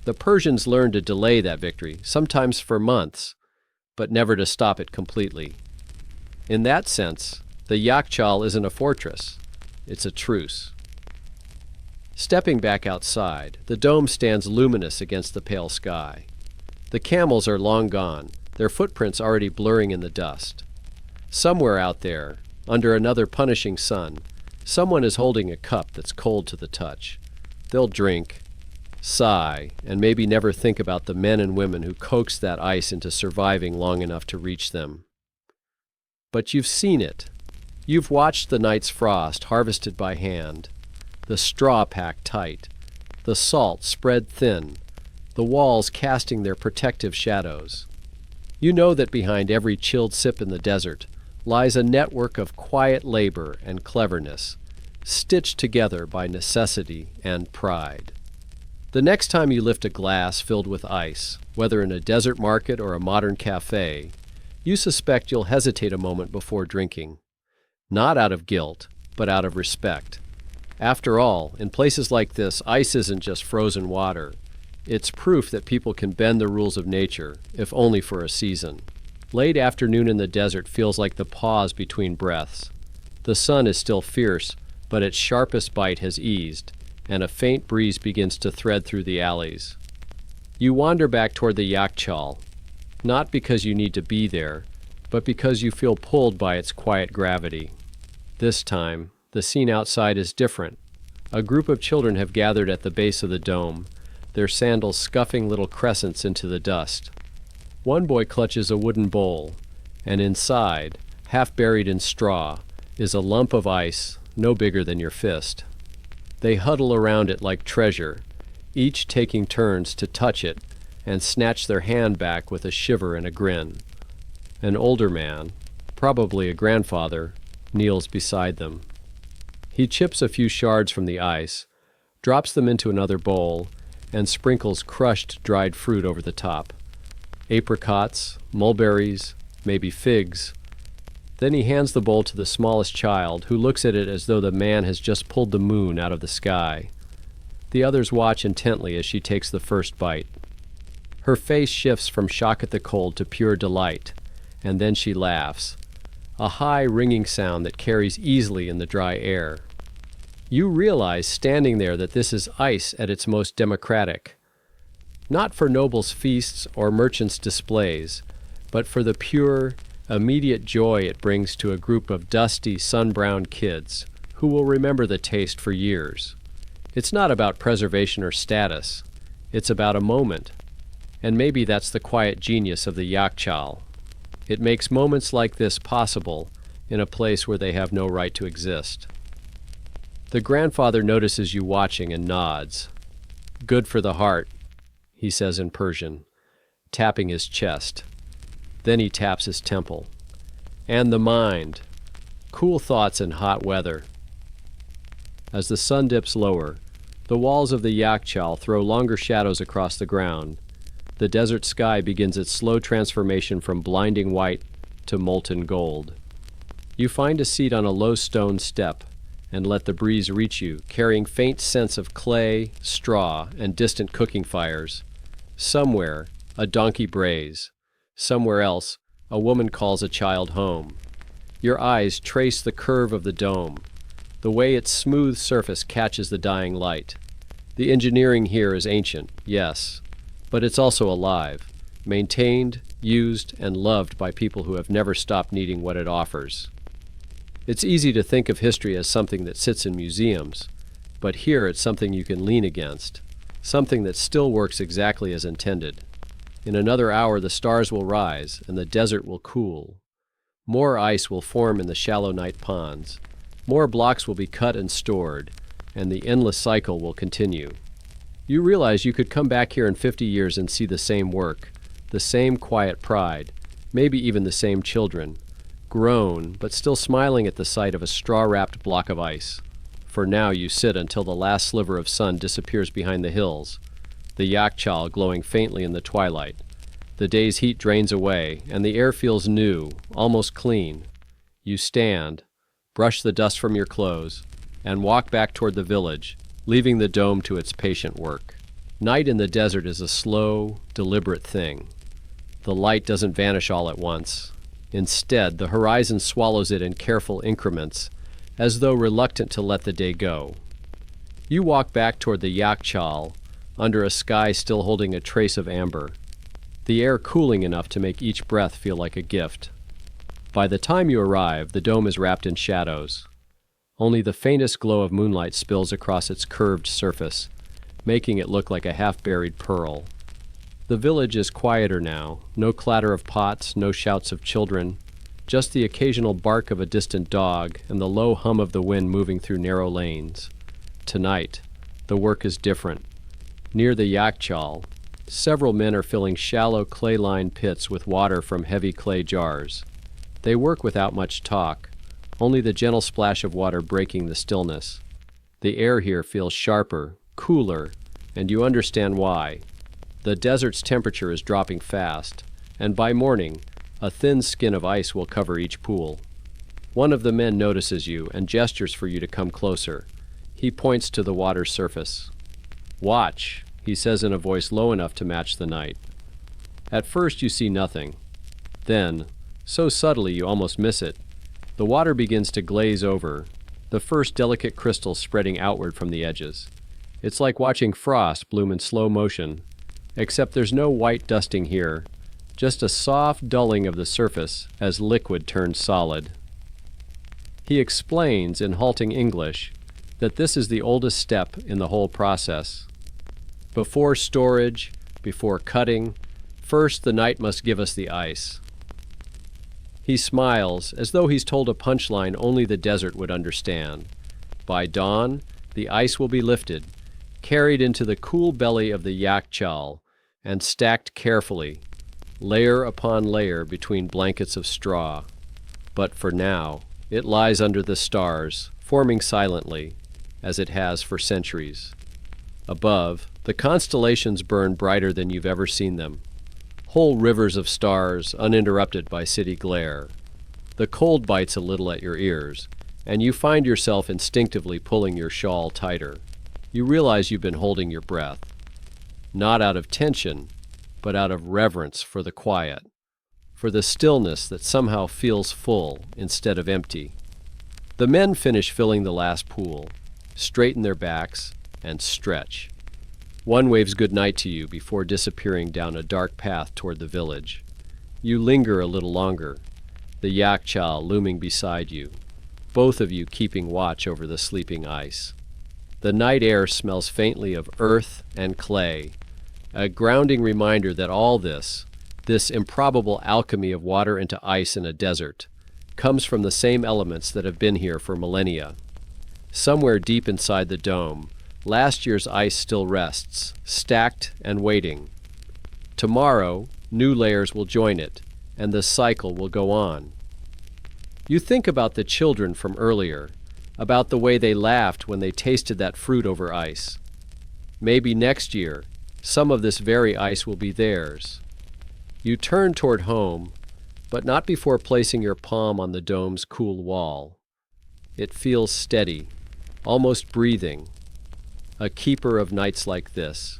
The Persians learned to delay that victory, sometimes for months, but never to stop it completely. In that sense, the yakchal isn't a fortress, it's a truce. Stepping back outside, the dome stands luminous against the pale sky. The camels are long gone, their footprints already blurring in the dust. Somewhere out there, under another punishing sun, someone is holding a cup that's cold to the touch. They'll drink, sigh, and maybe never think about the men and women who coaxed that ice into surviving long enough to reach them. But you've seen it. You've watched the night's frost harvested by hand, the straw packed tight, the salt spread thin, the walls casting their protective shadows. You know that behind every chilled sip in the desert lies a network of quiet labor and cleverness, stitched together by necessity and pride. The next time you lift a glass filled with ice, whether in a desert market or a modern cafe, you suspect you'll hesitate a moment before drinking. Not out of guilt, but out of respect. After all, in places like this, ice isn't just frozen water. It's proof that people can bend the rules of nature, if only for a season. Late afternoon in the desert feels like the pause between breaths. The sun is still fierce, but its sharpest bite has eased, and a faint breeze begins to thread through the alleys. You wander back toward the yakchal, not because you need to be there, but because you feel pulled by its quiet gravity. This time, the scene outside is different. A group of children have gathered at the base of the dome, their sandals scuffing little crescents into the dust. One boy clutches a wooden bowl, and inside, half buried in straw, is a lump of ice no bigger than your fist. They huddle around it like treasure, each taking turns to touch it and snatch their hand back with a shiver and a grin. An older man, probably a grandfather, kneels beside them. He chips a few shards from the ice, drops them into another bowl, and sprinkles crushed dried fruit over the top. Apricots, mulberries, maybe figs. Then he hands the bowl to the smallest child, who looks at it as though the man has just pulled the moon out of the sky. The others watch intently as she takes the first bite. Her face shifts from shock at the cold to pure delight, and then she laughs, a high ringing sound that carries easily in the dry air. You realize standing there that this is ice at its most democratic. Not for nobles' feasts or merchants' displays, but for the pure, immediate joy it brings to a group of dusty, sun-browned kids who will remember the taste for years. It's not about preservation or status. It's about a moment. And maybe that's the quiet genius of the Yakchal. It makes moments like this possible in a place where they have no right to exist. The grandfather notices you watching and nods. "Good for the heart," he says in Persian, tapping his chest. Then he taps his temple. "And the mind. Cool thoughts in hot weather." As the sun dips lower, the walls of the Yakchal throw longer shadows across the ground. The desert sky begins its slow transformation from blinding white to molten gold. You find a seat on a low stone step and let the breeze reach you, carrying faint scents of clay, straw, and distant cooking fires. Somewhere, a donkey brays. Somewhere else, a woman calls a child home. Your eyes trace the curve of the dome, the way its smooth surface catches the dying light. The engineering here is ancient, yes, but it's also alive, maintained, used, and loved by people who have never stopped needing what it offers. It's easy to think of history as something that sits in museums, but here it's something you can lean against, something that still works exactly as intended. In another hour the stars will rise and the desert will cool. More ice will form in the shallow night ponds. More blocks will be cut and stored, and the endless cycle will continue. You realize you could come back here in 50 years and see the same work, the same quiet pride, maybe even the same children, grown but still smiling at the sight of a straw-wrapped block of ice. For now you sit until the last sliver of sun disappears behind the hills, the Yakchal glowing faintly in the twilight. The day's heat drains away, and the air feels new, almost clean. You stand, brush the dust from your clothes, and walk back toward the village, leaving the dome to its patient work. Night in the desert is a slow, deliberate thing. The light doesn't vanish all at once. Instead, the horizon swallows it in careful increments, as though reluctant to let the day go. You walk back toward the Yakchal, under a sky still holding a trace of amber, the air cooling enough to make each breath feel like a gift. By the time you arrive, the dome is wrapped in shadows. Only the faintest glow of moonlight spills across its curved surface, making it look like a half-buried pearl. The village is quieter now, no clatter of pots, no shouts of children, just the occasional bark of a distant dog and the low hum of the wind moving through narrow lanes. Tonight, the work is different. Near the Yakchal, several men are filling shallow clay-lined pits with water from heavy clay jars. They work without much talk, only the gentle splash of water breaking the stillness. The air here feels sharper, cooler, and you understand why. The desert's temperature is dropping fast, and by morning, a thin skin of ice will cover each pool. One of the men notices you and gestures for you to come closer. He points to the water's surface. "Watch," he says in a voice low enough to match the night. At first you see nothing. Then, so subtly you almost miss it, the water begins to glaze over, the first delicate crystals spreading outward from the edges. It's like watching frost bloom in slow motion, except there's no white dusting here, just a soft dulling of the surface as liquid turns solid. He explains in halting English that this is the oldest step in the whole process. Before storage, before cutting, first the night must give us the ice. He smiles, as though he's told a punchline only the desert would understand. By dawn, the ice will be lifted, carried into the cool belly of the Yakchal, and stacked carefully, layer upon layer between blankets of straw. But for now, it lies under the stars, forming silently, as it has for centuries. Above, the constellations burn brighter than you've ever seen them. Whole rivers of stars, uninterrupted by city glare. The cold bites a little at your ears, and you find yourself instinctively pulling your shawl tighter. You realize you've been holding your breath. Not out of tension, but out of reverence for the quiet, for the stillness that somehow feels full instead of empty. The men finish filling the last pool, straighten their backs, and stretch. One waves goodnight to you before disappearing down a dark path toward the village. You linger a little longer, the Yakchal looming beside you, both of you keeping watch over the sleeping ice. The night air smells faintly of earth and clay, a grounding reminder that all this improbable alchemy of water into ice in a desert, comes from the same elements that have been here for millennia. Somewhere deep inside the dome, last year's ice still rests, stacked and waiting. Tomorrow, new layers will join it, and the cycle will go on. You think about the children from earlier, about the way they laughed when they tasted that fruit over ice. Maybe next year, some of this very ice will be theirs. You turn toward home, but not before placing your palm on the dome's cool wall. It feels steady, almost breathing, a keeper of nights like this,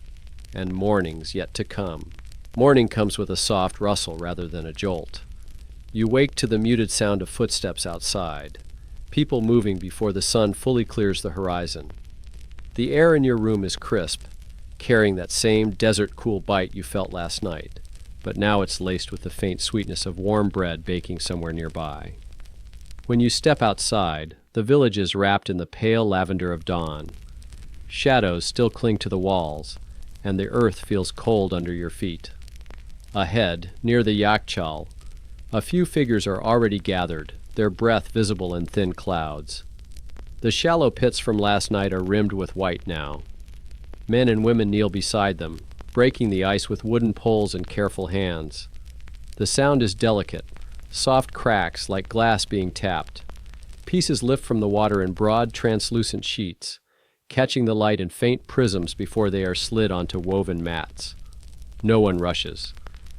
and mornings yet to come. Morning comes with a soft rustle rather than a jolt. You wake to the muted sound of footsteps outside, people moving before the sun fully clears the horizon. The air in your room is crisp, carrying that same desert-cool bite you felt last night, but now it's laced with the faint sweetness of warm bread baking somewhere nearby. When you step outside, the village is wrapped in the pale lavender of dawn. Shadows still cling to the walls, and the earth feels cold under your feet. Ahead, near the Yakchal, a few figures are already gathered, their breath visible in thin clouds. The shallow pits from last night are rimmed with white now. Men and women kneel beside them, breaking the ice with wooden poles and careful hands. The sound is delicate, soft cracks like glass being tapped. Pieces lift from the water in broad, translucent sheets, catching the light in faint prisms before they are slid onto woven mats. No one rushes.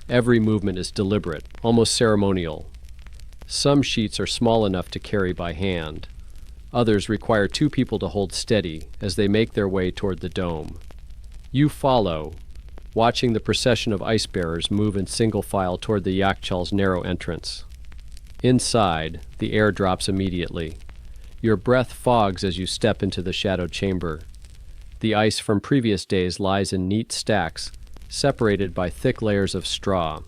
Every movement is deliberate, almost ceremonial. Some sheets are small enough to carry by hand. Others require two people to hold steady as they make their way toward the dome. You follow, watching the procession of ice bearers move in single file toward the Yakchal's narrow entrance. Inside, the air drops immediately. Your breath fogs as you step into the shadowed chamber. The ice from previous days lies in neat stacks, separated by thick layers of straw.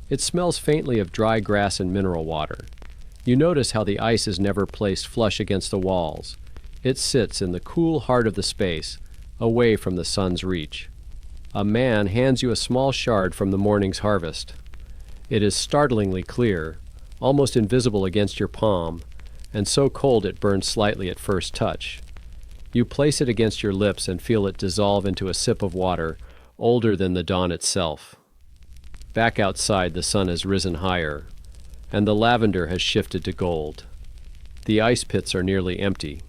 It smells faintly of dry grass and mineral water. You notice how the ice is never placed flush against the walls. It sits in the cool heart of the space, away from the sun's reach. A man hands you a small shard from the morning's harvest. It is startlingly clear, almost invisible against your palm, and so cold it burns slightly at first touch. You place it against your lips and feel it dissolve into a sip of water, older than the dawn itself. Back outside, the sun has risen higher, and the lavender has shifted to gold. The ice pits are nearly empty,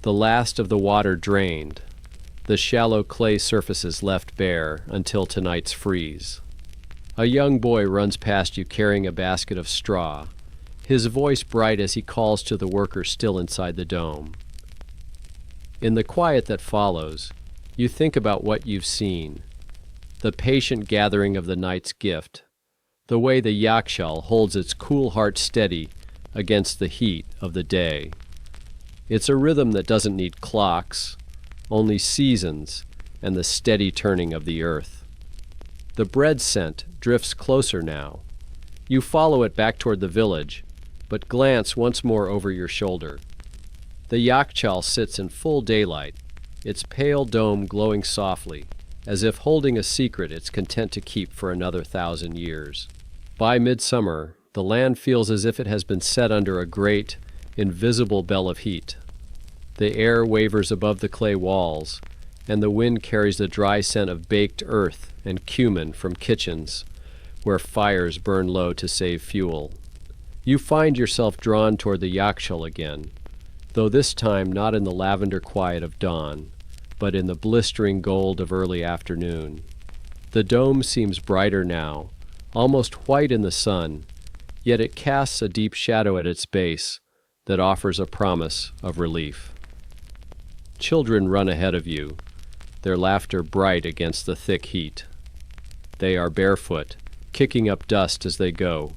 the last of the water drained, the shallow clay surfaces left bare until tonight's freeze. A young boy runs past you carrying a basket of straw, his voice bright as he calls to the workers still inside the dome. In the quiet that follows, you think about what you've seen, the patient gathering of the night's gift, the way the Yakshal holds its cool heart steady against the heat of the day. It's a rhythm that doesn't need clocks, only seasons and the steady turning of the earth. The bread scent drifts closer now. You follow it back toward the village, but glance once more over your shoulder. The Yakchal sits in full daylight, its pale dome glowing softly, as if holding a secret it's content to keep for another 1,000 years. By midsummer, the land feels as if it has been set under a great, invisible bell of heat. The air wavers above the clay walls, and the wind carries the dry scent of baked earth and cumin from kitchens, where fires burn low to save fuel. You find yourself drawn toward the Yakshal again, though this time not in the lavender quiet of dawn, but in the blistering gold of early afternoon. The dome seems brighter now, almost white in the sun, yet it casts a deep shadow at its base that offers a promise of relief. Children run ahead of you, their laughter bright against the thick heat. They are barefoot, kicking up dust as they go,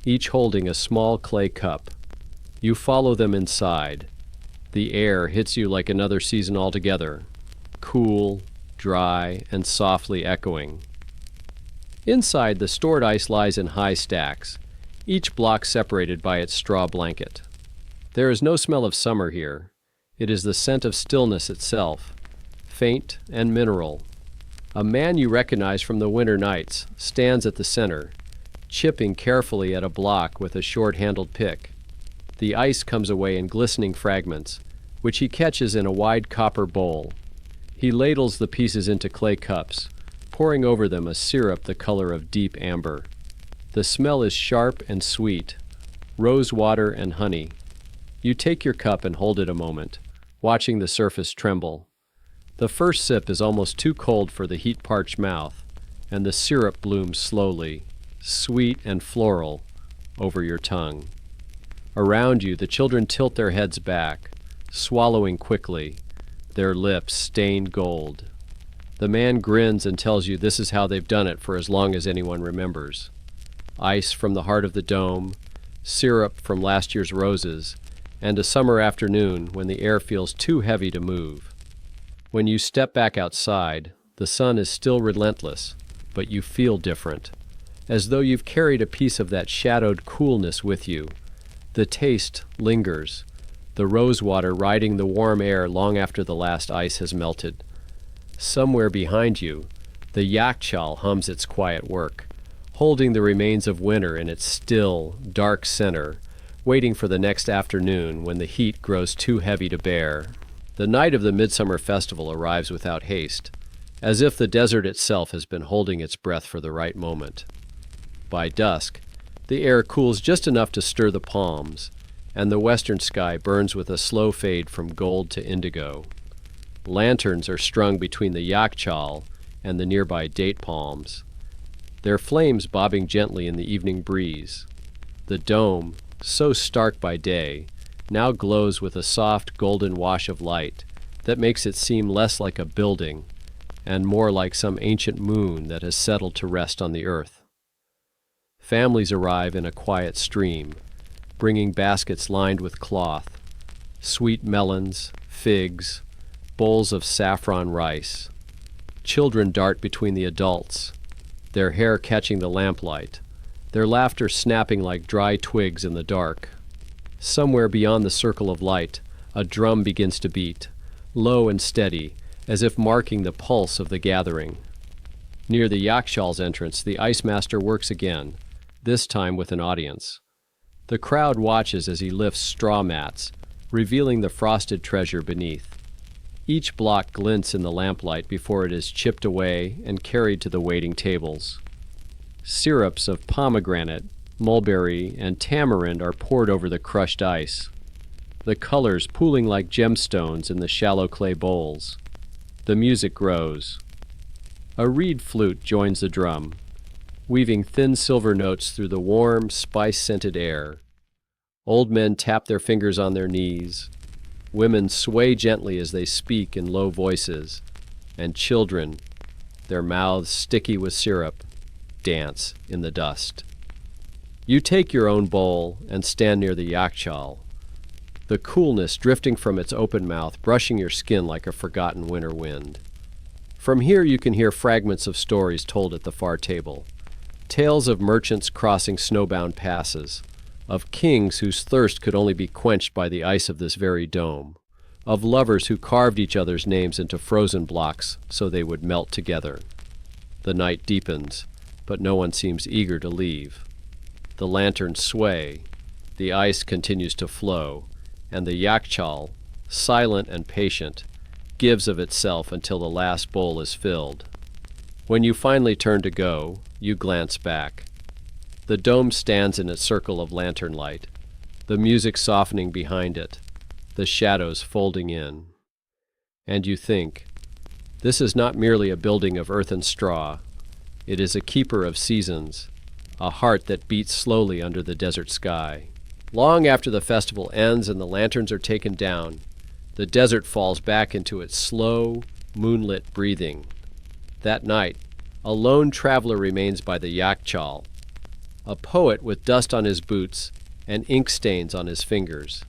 each holding a small clay cup. You follow them inside. The air hits you like another season altogether, cool, dry, and softly echoing. Inside, the stored ice lies in high stacks, each block separated by its straw blanket. There is no smell of summer here. It is the scent of stillness itself, faint and mineral. A man you recognize from the winter nights stands at the center, chipping carefully at a block with a short-handled pick. The ice comes away in glistening fragments, which he catches in a wide copper bowl. He ladles the pieces into clay cups, pouring over them a syrup the color of deep amber. The smell is sharp and sweet, rose water and honey. You take your cup and hold it a moment, watching the surface tremble. The first sip is almost too cold for the heat-parched mouth, and the syrup blooms slowly, sweet and floral, over your tongue. Around you, the children tilt their heads back, swallowing quickly, their lips stained gold. The man grins and tells you this is how they've done it for as long as anyone remembers. Ice from the heart of the dome, syrup from last year's roses, and a summer afternoon when the air feels too heavy to move. When you step back outside, the sun is still relentless, but you feel different, as though you've carried a piece of that shadowed coolness with you. The taste lingers, the rose water riding the warm air long after the last ice has melted. Somewhere behind you, the yakshal hums its quiet work, holding the remains of winter in its still, dark center, waiting for the next afternoon when the heat grows too heavy to bear. The night of the Midsummer Festival arrives without haste, as if the desert itself has been holding its breath for the right moment. By dusk, the air cools just enough to stir the palms, and the western sky burns with a slow fade from gold to indigo. Lanterns are strung between the yakshal and the nearby date palms, their flames bobbing gently in the evening breeze. The dome, so stark by day, now glows with a soft golden wash of light that makes it seem less like a building and more like some ancient moon that has settled to rest on the earth. Families arrive in a quiet stream, bringing baskets lined with cloth, sweet melons, figs, bowls of saffron rice. Children dart between the adults, their hair catching the lamplight, their laughter snapping like dry twigs in the dark. Somewhere beyond the circle of light, a drum begins to beat, low and steady, as if marking the pulse of the gathering. Near the yakshal's entrance, the ice master works again, this time with an audience. The crowd watches as he lifts straw mats, revealing the frosted treasure beneath. Each block glints in the lamplight before it is chipped away and carried to the waiting tables. Syrups of pomegranate, mulberry, and tamarind are poured over the crushed ice, the colors pooling like gemstones in the shallow clay bowls. The music grows. A reed flute joins the drum, weaving thin silver notes through the warm, spice-scented air. Old men tap their fingers on their knees. Women sway gently as they speak in low voices, and children, their mouths sticky with syrup, dance in the dust. You take your own bowl and stand near the yakshal, the coolness drifting from its open mouth, brushing your skin like a forgotten winter wind. From here you can hear fragments of stories told at the far table, tales of merchants crossing snowbound passes, of kings whose thirst could only be quenched by the ice of this very dome, of lovers who carved each other's names into frozen blocks so they would melt together. The night deepens, but no one seems eager to leave. The lanterns sway, the ice continues to flow, and the yakshal, silent and patient, gives of itself until the last bowl is filled. When you finally turn to go, you glance back. The dome stands in its circle of lantern light, the music softening behind it, the shadows folding in. And you think, this is not merely a building of earth and straw. It is a keeper of seasons, a heart that beats slowly under the desert sky. Long after the festival ends and the lanterns are taken down, the desert falls back into its slow, moonlit breathing. That night, a lone traveler remains by the yakshal, a poet with dust on his boots and ink stains on his fingers.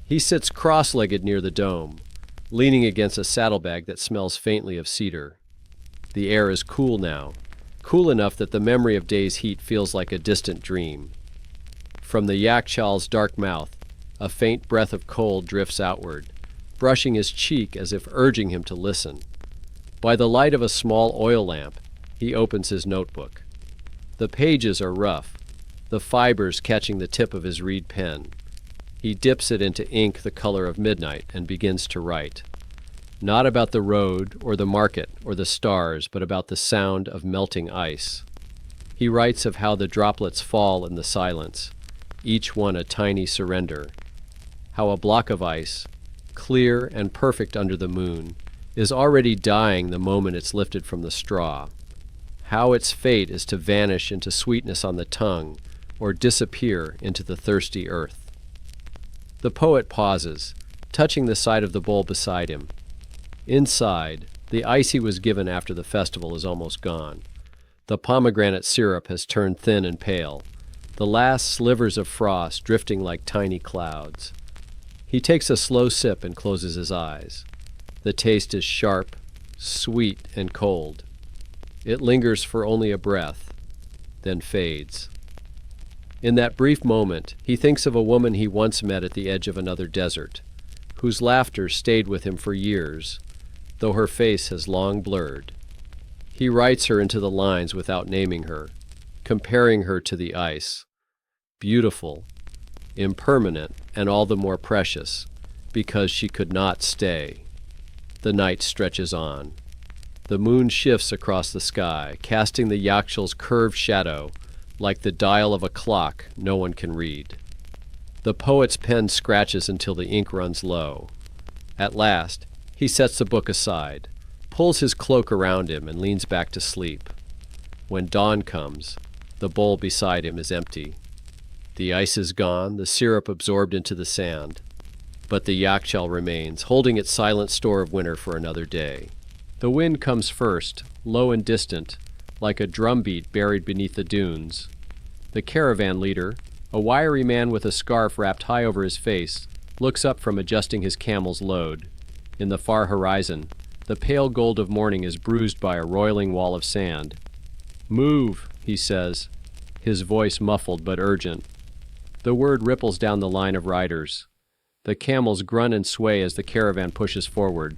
He sits cross-legged near the dome, leaning against a saddlebag that smells faintly of cedar. The air is cool now, cool enough that the memory of day's heat feels like a distant dream. From the yakshal's dark mouth, a faint breath of cold drifts outward, brushing his cheek as if urging him to listen. By the light of a small oil lamp, he opens his notebook. The pages are rough, the fibers catching the tip of his reed pen. He dips it into ink the color of midnight and begins to write. Not about the road or the market or the stars, but about the sound of melting ice. He writes of how the droplets fall in the silence, each one a tiny surrender. How a block of ice, clear and perfect under the moon, is already dying the moment it's lifted from the straw. How its fate is to vanish into sweetness on the tongue or disappear into the thirsty earth. The poet pauses, touching the side of the bowl beside him. Inside, the ice he was given after the festival is almost gone. The pomegranate syrup has turned thin and pale, the last slivers of frost drifting like tiny clouds. He takes a slow sip and closes his eyes. The taste is sharp, sweet, and cold. It lingers for only a breath, then fades. In that brief moment, he thinks of a woman he once met at the edge of another desert, whose laughter stayed with him for years, though her face has long blurred. He writes her into the lines without naming her, comparing her to the ice. Beautiful, impermanent, and all the more precious, because she could not stay. The night stretches on. The moon shifts across the sky, casting the yakshal's curved shadow like the dial of a clock no one can read. The poet's pen scratches until the ink runs low. At last, he sets the book aside, pulls his cloak around him, and leans back to sleep. When dawn comes, the bowl beside him is empty. The ice is gone, the syrup absorbed into the sand. But the yakshal remains, holding its silent store of winter for another day. The wind comes first, low and distant, like a drumbeat buried beneath the dunes. The caravan leader, a wiry man with a scarf wrapped high over his face, looks up from adjusting his camel's load. In the far horizon, the pale gold of morning is bruised by a roiling wall of sand. "Move," he says, his voice muffled but urgent. The word ripples down the line of riders. The camels grunt and sway as the caravan pushes forward,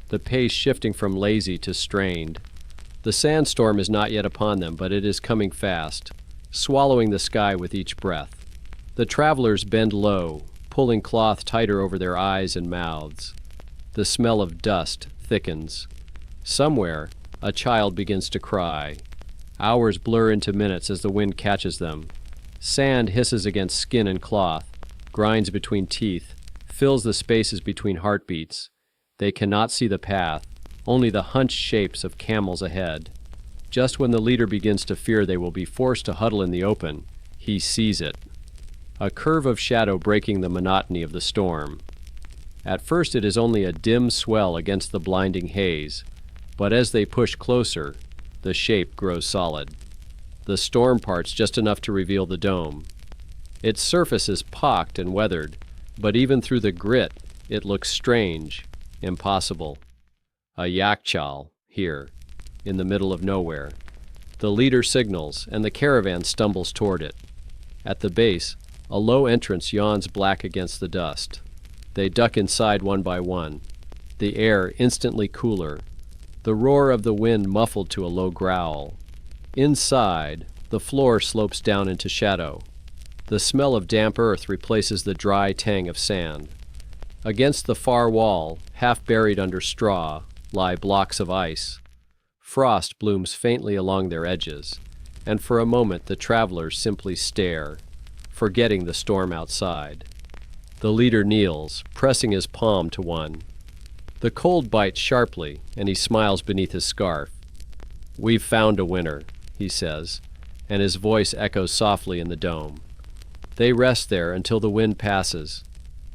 the pace shifting from lazy to strained. The sandstorm is not yet upon them, but it is coming fast, swallowing the sky with each breath. The travelers bend low, pulling cloth tighter over their eyes and mouths. The smell of dust thickens. Somewhere, a child begins to cry. Hours blur into minutes as the wind catches them. Sand hisses against skin and cloth, grinds between teeth, fills the spaces between heartbeats. They cannot see the path, only the hunched shapes of camels ahead. Just when the leader begins to fear they will be forced to huddle in the open, he sees it. A curve of shadow breaking the monotony of the storm. At first it is only a dim swell against the blinding haze, but as they push closer, the shape grows solid. The storm parts just enough to reveal the dome. Its surface is pocked and weathered, but even through the grit, it looks strange, impossible. A yakshal, here, in the middle of nowhere. The leader signals, and the caravan stumbles toward it. At the base, a low entrance yawns black against the dust. They duck inside one by one, the air instantly cooler, the roar of the wind muffled to a low growl. Inside, the floor slopes down into shadow. The smell of damp earth replaces the dry tang of sand. Against the far wall, half buried under straw, lie blocks of ice. Frost blooms faintly along their edges, and for a moment the travelers simply stare, forgetting the storm outside. The leader kneels, pressing his palm to one. The cold bites sharply, and he smiles beneath his scarf. "We've found a winner," he says, and his voice echoes softly in the dome. They rest there until the wind passes,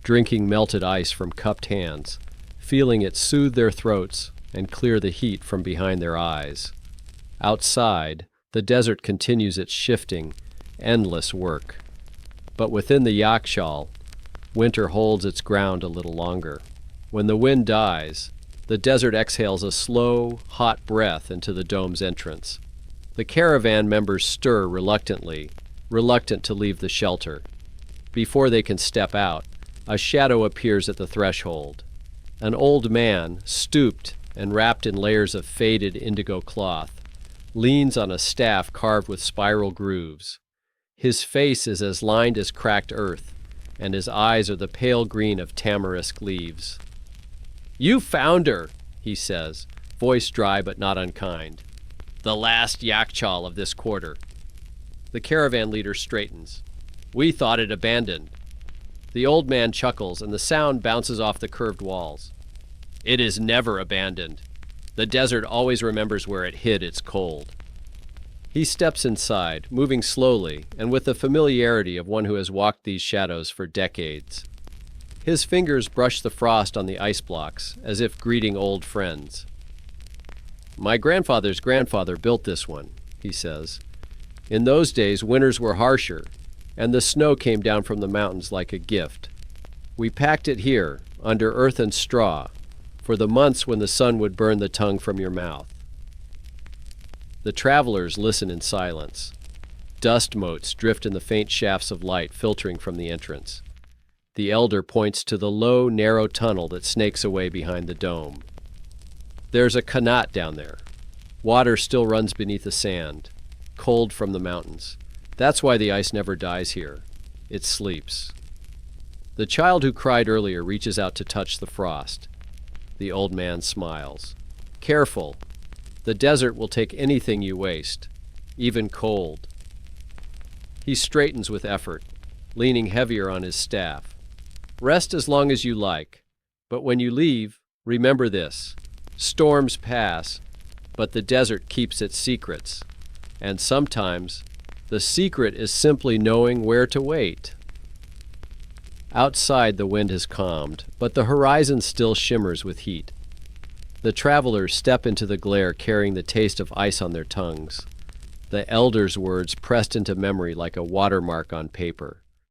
drinking melted ice from cupped hands, feeling it soothe their throats and clear the heat from behind their eyes. Outside, the desert continues its shifting, endless work. But within the yakshal, winter holds its ground a little longer. When the wind dies, the desert exhales a slow, hot breath into the dome's entrance. The caravan members stir reluctantly, reluctant to leave the shelter. Before they can step out, a shadow appears at the threshold. An old man, stooped and wrapped in layers of faded indigo cloth, leans on a staff carved with spiral grooves. His face is as lined as cracked earth, and his eyes are the pale green of tamarisk leaves. "You found her," he says, voice dry but not unkind. "The last yakchal of this quarter." The caravan leader straightens. "We thought it abandoned." The old man chuckles, and the sound bounces off the curved walls. "It is never abandoned. The desert always remembers where it hid its cold." He steps inside, moving slowly and with the familiarity of one who has walked these shadows for decades. His fingers brush the frost on the ice blocks, as if greeting old friends. "My grandfather's grandfather built this one," he says. "In those days, winters were harsher, and the snow came down from the mountains like a gift. We packed it here, under earth and straw, for the months when the sun would burn the tongue from your mouth." The travelers listen in silence. Dust motes drift in the faint shafts of light filtering from the entrance. The elder points to the low, narrow tunnel that snakes away behind the dome. "There's a qanat down there. Water still runs beneath the sand, cold from the mountains. That's why the ice never dies here. It sleeps." The child who cried earlier reaches out to touch the frost. The old man smiles. "Careful. The desert will take anything you waste, even cold." He straightens with effort, leaning heavier on his staff. "Rest as long as you like, but when you leave, remember this. Storms pass, but the desert keeps its secrets. And sometimes, the secret is simply knowing where to wait." Outside, the wind has calmed, but the horizon still shimmers with heat. The travelers step into the glare carrying the taste of ice on their tongues, the elder's words pressed into memory like a watermark on paper.